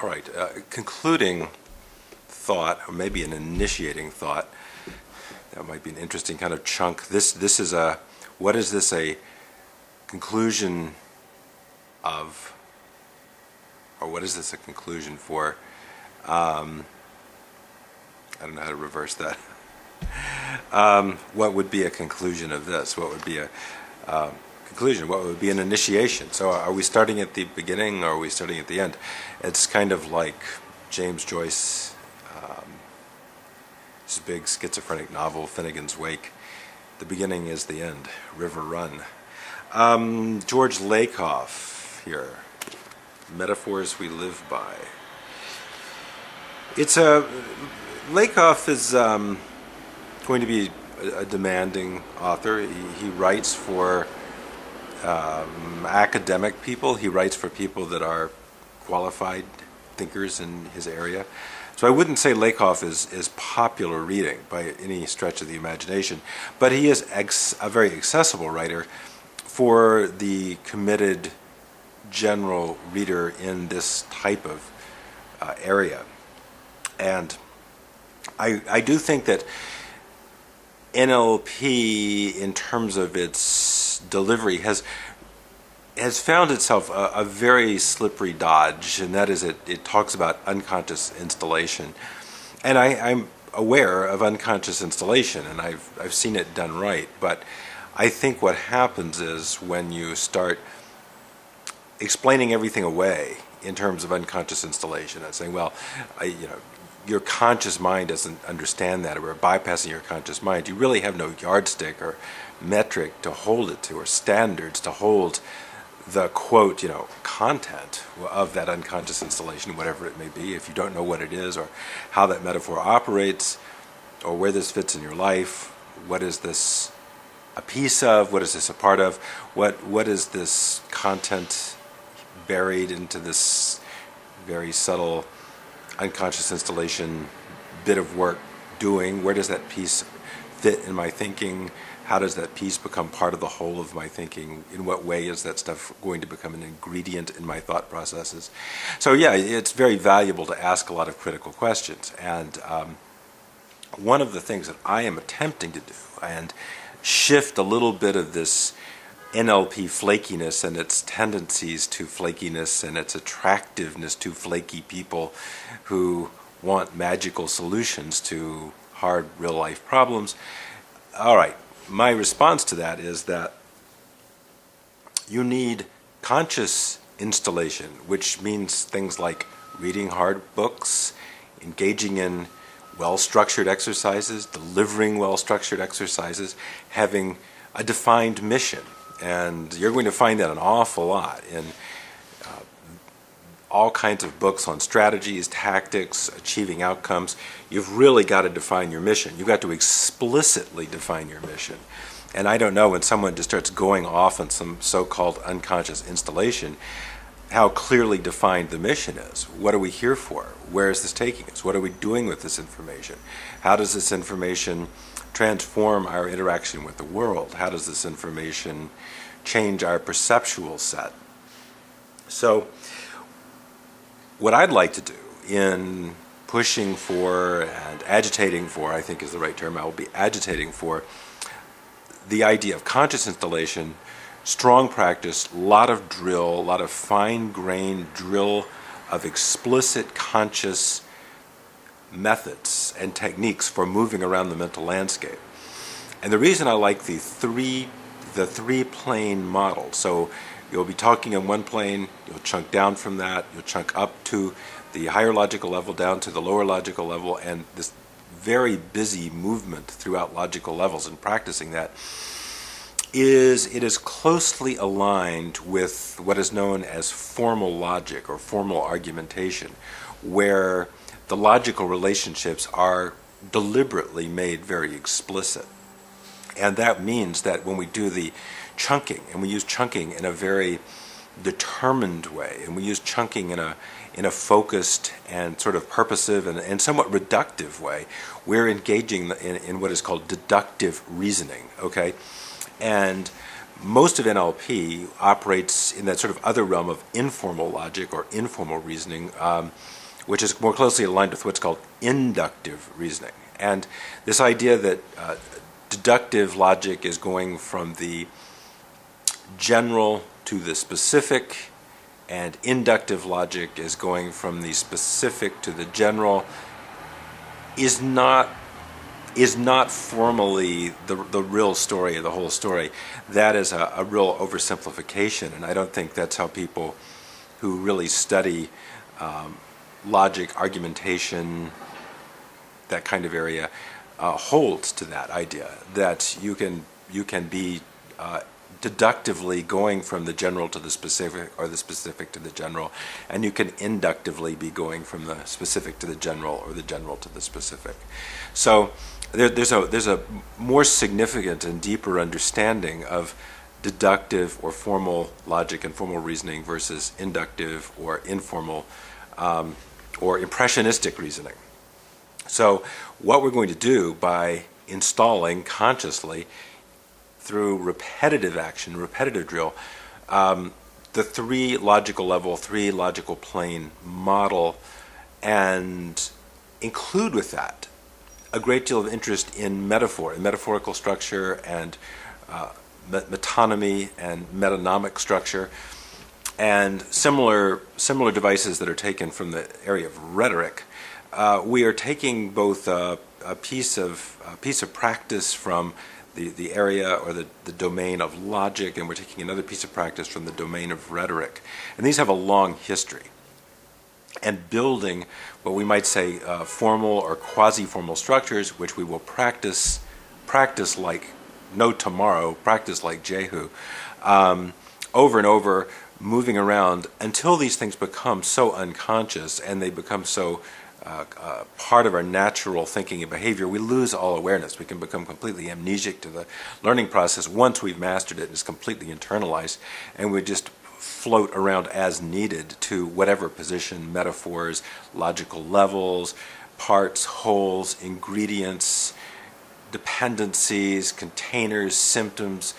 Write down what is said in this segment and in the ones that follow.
All right, concluding thought, or maybe an initiating thought. That might be an interesting kind of chunk. This is a, what is this a conclusion of, or what is this a conclusion for? I don't know how to reverse that. What would be a conclusion of this? What would be a conclusion? What would be an initiation? So are we starting at the beginning or are we starting at the end? It's kind of like James Joyce, his big schizophrenic novel, Finnegan's Wake. The beginning is the end, River Run. George Lakoff here, Metaphors We Live By. Lakoff is going to be a demanding author. He writes for academic people. He writes for people that are qualified thinkers in his area. So I wouldn't say Lakoff is popular reading by any stretch of the imagination, but he is a very accessible writer for the committed general reader in this type of area. And I do think that NLP, in terms of its delivery, has found itself a very slippery dodge, and that is it talks about unconscious installation. And I'm aware of unconscious installation, and I've seen it done right, but I think what happens is when you start explaining everything away in terms of unconscious installation and saying, well, your conscious mind doesn't understand that, or we're bypassing your conscious mind. You really have no yardstick or metric to hold it to, or standards to hold the quote, content of that unconscious installation, whatever it may be. If you don't know what it is, or how that metaphor operates, or where this fits in your life, what is this a piece of? What is this a part of? What is this content buried into this very subtle unconscious installation bit of work doing? Where does that piece fit in my thinking? How does that piece become part of the whole of my thinking? In what way is that stuff going to become an ingredient in my thought processes? So yeah, it's very valuable to ask a lot of critical questions. And one of the things that I am attempting to do, and shift a little bit of this NLP flakiness and its tendencies to flakiness and its attractiveness to flaky people who want magical solutions to hard real-life problems. All right, my response to that is that you need conscious installation, which means things like reading hard books, engaging in well-structured exercises, delivering well-structured exercises, having a defined mission. And you're going to find that an awful lot in all kinds of books on strategies, tactics, achieving outcomes. You've really got to define your mission. You've got to explicitly define your mission. And I don't know, when someone just starts going off on some so-called unconscious installation, how clearly defined the mission is. What are we here for? Where is this taking us? What are we doing with this information? How does this information transform our interaction with the world? How does this information change our perceptual set? So what I'd like to do in pushing for and agitating for, I think is the right term, I will be agitating for the idea of conscious installation, strong practice, a lot of drill, a lot of fine-grained drill of explicit conscious methods and techniques for moving around the mental landscape. And the reason I like the three plane model, so you'll be talking on one plane, you'll chunk down from that, you'll chunk up to the higher logical level, down to the lower logical level, and this very busy movement throughout logical levels, and practicing that it is closely aligned with what is known as formal logic or formal argumentation, where the logical relationships are deliberately made very explicit. And that means that when we do the chunking, and we use chunking in a very determined way, and we use chunking in a focused and sort of purposive and somewhat reductive way, we're engaging in what is called deductive reasoning, okay? And most of NLP operates in that sort of other realm of informal logic or informal reasoning, which is more closely aligned with what's called inductive reasoning. And this idea that deductive logic is going from the general to the specific, and inductive logic is going from the specific to the general, is not formally the real story, the whole story. That is a real oversimplification, and I don't think that's how people who really study logic, argumentation, that kind of area, holds to that idea that you can be deductively going from the general to the specific, or the specific to the general, and you can inductively be going from the specific to the general, or the general to the specific. So there's a more significant and deeper understanding of deductive or formal logic and formal reasoning versus inductive or informal or impressionistic reasoning. So what we're going to do by installing consciously through repetitive action, repetitive drill, the three logical level, three logical plane model, and include with that a great deal of interest in metaphor, in metaphorical structure, and metonymy and metonomic structure, and similar devices that are taken from the area of rhetoric. We are taking both a piece of practice from the area or the domain of logic, and we're taking another piece of practice from the domain of rhetoric. And these have a long history. And building what we might say formal or quasi-formal structures, which we will practice like no tomorrow, practice like Jehu, over and over, moving around until these things become so unconscious and they become so part of our natural thinking and behavior, we lose all awareness. We can become completely amnesic to the learning process once we've mastered it and it's completely internalized, and we just float around as needed to whatever position, metaphors, logical levels, parts, wholes, ingredients, dependencies, containers, symptoms.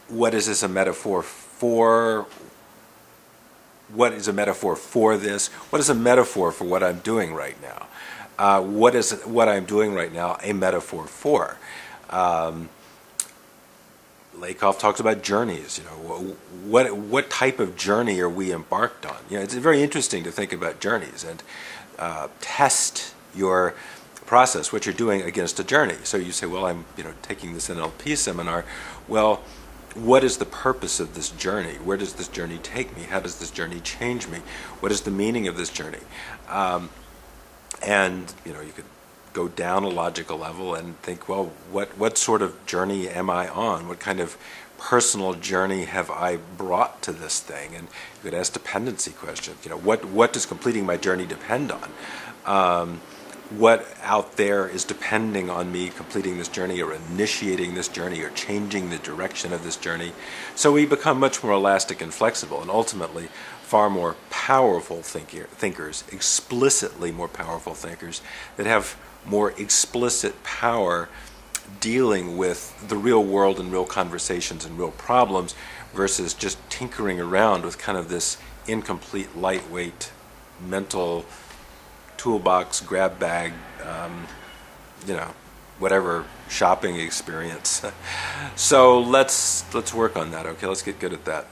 What is this a metaphor for? What is a metaphor for this? What is a metaphor for what I'm doing right now? What is what I'm doing right now a metaphor for? Lakoff talks about journeys. You know, what type of journey are we embarked on? You know, it's very interesting to think about journeys and test your process, what you're doing against a journey. So you say, well, I'm taking this NLP seminar. Well, what is the purpose of this journey? Where does this journey take me? How does this journey change me? What is the meaning of this journey? And you could go down a logical level and think, well, what sort of journey am I on? What kind of personal journey have I brought to this thing? And you could ask dependency questions. What does completing my journey depend on? What out there is depending on me completing this journey or initiating this journey or changing the direction of this journey? So we become much more elastic and flexible, and ultimately far more powerful thinkers, explicitly more powerful thinkers that have more explicit power dealing with the real world and real conversations and real problems versus just tinkering around with kind of this incomplete, lightweight mental toolbox, grab bag, whatever shopping experience. So let's work on that. Okay, let's get good at that.